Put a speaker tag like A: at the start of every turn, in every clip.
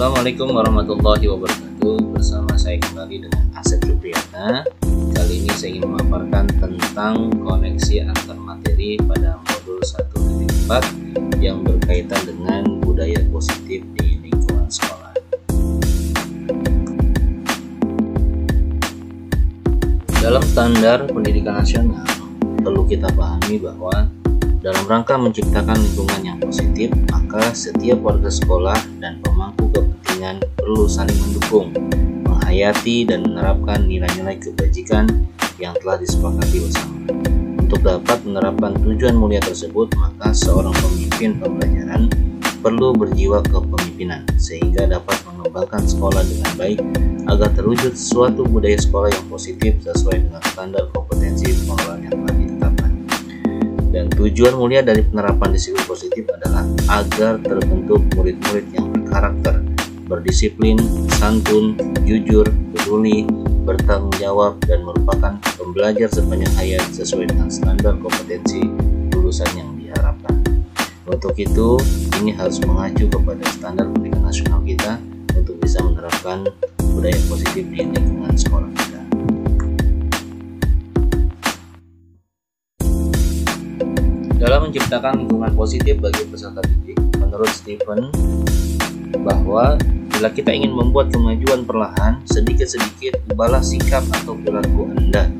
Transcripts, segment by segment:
A: Assalamualaikum warahmatullahi wabarakatuh. Bersama saya kembali dengan Asep Supriyatna. Kali ini saya ingin memaparkan tentang koneksi antar materi pada modul 1.4 yang berkaitan dengan budaya positif di lingkungan sekolah. Dalam standar pendidikan nasional, perlu kita pahami bahwa dalam rangka menciptakan lingkungan yang positif, maka setiap warga sekolah dan pemangku kepentingan perlu saling mendukung, menghayati dan menerapkan nilai-nilai kebajikan yang telah disepakati bersama. Untuk dapat menerapkan tujuan mulia tersebut, maka seorang pemimpin pembelajaran perlu berjiwa kepemimpinan sehingga dapat mengembangkan sekolah dengan baik agar terwujud suatu budaya sekolah yang positif sesuai dengan standar kompetensi pengelolaan yang telah ditetapkan. Dan tujuan mulia dari penerapan disiplin positif adalah agar terbentuk murid-murid yang berkarakter, berdisiplin, santun, jujur, peduli, bertanggung jawab, dan merupakan pembelajar sepanjang hayat sesuai dengan standar kompetensi lulusan yang diharapkan. Untuk itu, ini harus mengacu kepada standar pendidikan nasional kita untuk bisa menerapkan budaya positif di lingkungan sekolah kita. Dalam menciptakan lingkungan positif bagi peserta didik, menurut Stephen, bahwa bila kita ingin membuat kemajuan perlahan, sedikit-sedikit ubahlah sikap atau perilaku Anda.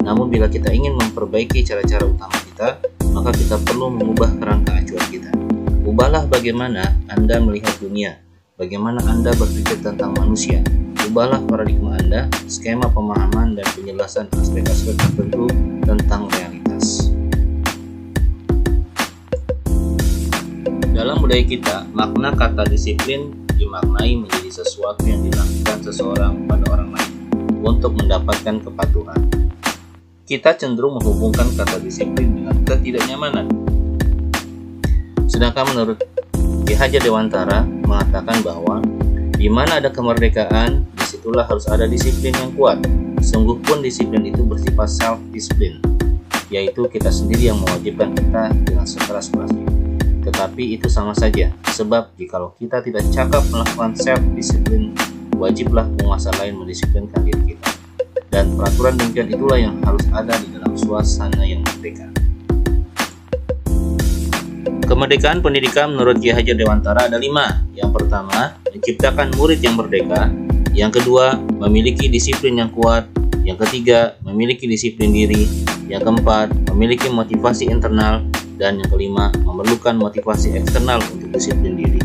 A: Namun bila kita ingin memperbaiki cara-cara utama kita, maka kita perlu mengubah kerangka acuan kita. Ubahlah bagaimana Anda melihat dunia, bagaimana Anda berpikir tentang manusia. Ubahlah paradigma Anda, skema pemahaman dan penjelasan aspek-aspek tertentu tentang realitas. Dalam budaya kita, makna kata disiplin dimaknai menjadi sesuatu yang dilakukan seseorang pada orang lain untuk mendapatkan kepatuhan. Kita cenderung menghubungkan kata disiplin dengan ketidaknyamanan. Sedangkan menurut Ki Hajar Dewantara mengatakan bahwa di mana ada kemerdekaan, disitulah harus ada disiplin yang kuat. Sungguh pun disiplin itu bersifat self-disiplin, yaitu kita sendiri yang mewajibkan kita dengan sekeras-kerasnya. Tetapi itu sama saja, sebab jikalau kita tidak cakap melakukan self-disiplin, wajiblah penguasa lain mendisiplinkan diri kita. Dan peraturan demikian itulah yang harus ada di dalam suasana yang merdeka. Kemerdekaan pendidikan menurut Ki Hajar Dewantara ada 5. Yang pertama, menciptakan murid yang merdeka. Yang kedua, memiliki disiplin yang kuat. Yang ketiga, memiliki disiplin diri. Yang keempat, memiliki motivasi internal. Dan yang kelima, memerlukan motivasi eksternal untuk disiplin diri.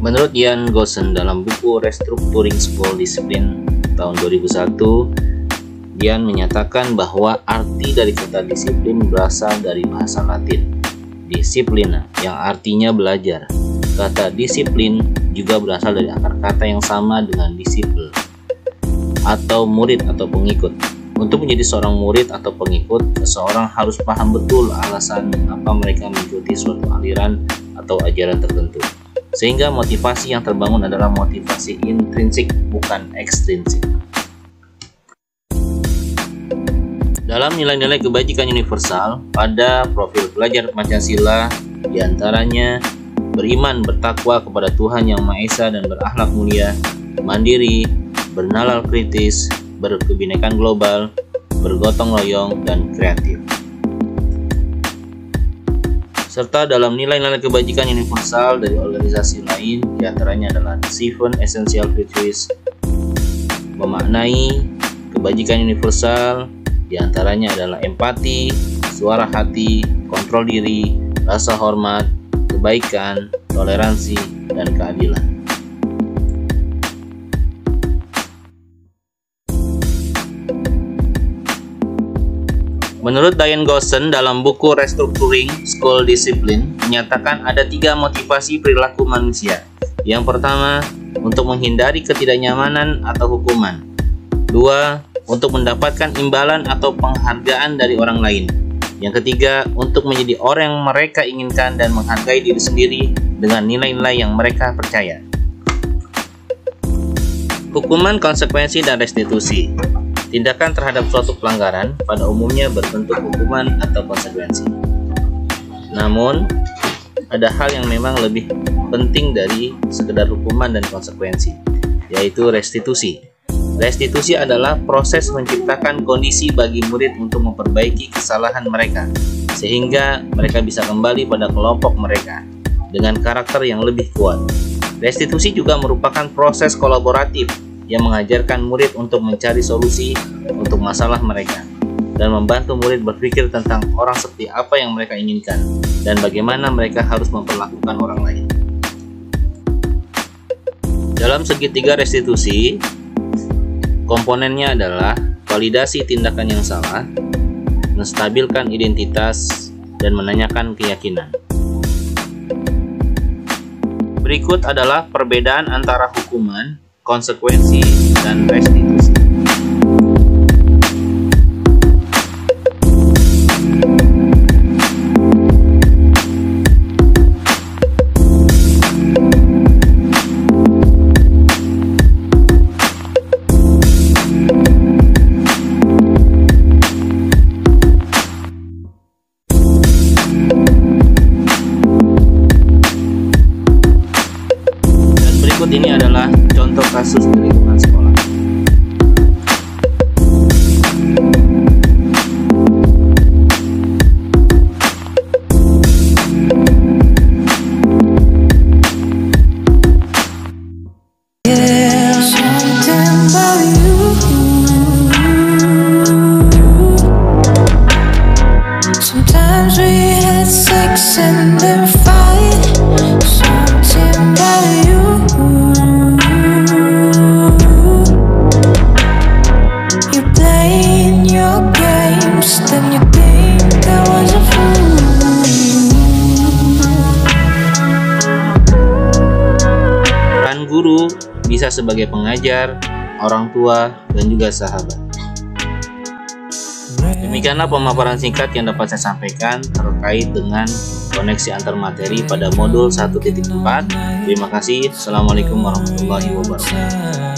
A: Menurut Ian Gossen dalam buku Restructuring School Discipline tahun 2001, Ian menyatakan bahwa arti dari kata disiplin berasal dari bahasa Latin, disciplina, yang artinya belajar. Kata disiplin juga berasal dari akar kata yang sama dengan disiple, atau murid atau pengikut. Untuk menjadi seorang murid atau pengikut, seseorang harus paham betul alasan mengapa mereka mengikuti suatu aliran atau ajaran tertentu. Sehingga motivasi yang terbangun adalah motivasi intrinsik, bukan ekstrinsik. Dalam nilai-nilai kebajikan universal, pada profil pelajar Pancasila, diantaranya beriman bertakwa kepada Tuhan Yang Maha Esa dan berakhlak mulia, mandiri, bernalar kritis, berkebinekaan global, bergotong royong, dan kreatif. Serta dalam nilai-nilai kebajikan universal dari organisasi lain, diantaranya adalah The 7 Essential Virtues, memaknai kebajikan universal, diantaranya adalah empati, suara hati, kontrol diri, rasa hormat, kebaikan, toleransi, dan keadilan. Menurut Diane Gossen dalam buku Restructuring School Discipline menyatakan ada 3 motivasi perilaku manusia. Yang pertama, untuk menghindari ketidaknyamanan atau hukuman. 2, untuk mendapatkan imbalan atau penghargaan dari orang lain. Yang ketiga, untuk menjadi orang yang mereka inginkan dan menghargai diri sendiri dengan nilai-nilai yang mereka percaya. Hukuman, konsekuensi, dan restitusi. Tindakan terhadap suatu pelanggaran pada umumnya berbentuk hukuman atau konsekuensi. Namun, ada hal yang memang lebih penting dari sekedar hukuman dan konsekuensi, yaitu restitusi. Restitusi adalah proses menciptakan kondisi bagi murid untuk memperbaiki kesalahan mereka, sehingga mereka bisa kembali pada kelompok mereka dengan karakter yang lebih kuat. Restitusi juga merupakan proses kolaboratif yang mengajarkan murid untuk mencari solusi untuk masalah mereka dan membantu murid berpikir tentang orang seperti apa yang mereka inginkan dan bagaimana mereka harus memperlakukan orang lain. Dalam segitiga restitusi, komponennya adalah validasi tindakan yang salah, menstabilkan identitas, dan menanyakan keyakinan. Berikut adalah perbedaan antara hukuman, konsekuensi, dan restitusi. Ini adalah contoh kasus di lingkungan sekolah.
B: Sometimes we had sex and then fight. Something about you. You playing your games, then you think I was a fool.
A: Peran guru bisa sebagai pengajar, orang tua, dan juga sahabat. Demikianlah pemaparan singkat yang dapat saya sampaikan terkait dengan koneksi antar materi pada modul 1.4. Terima kasih. Assalamualaikum warahmatullahi wabarakatuh.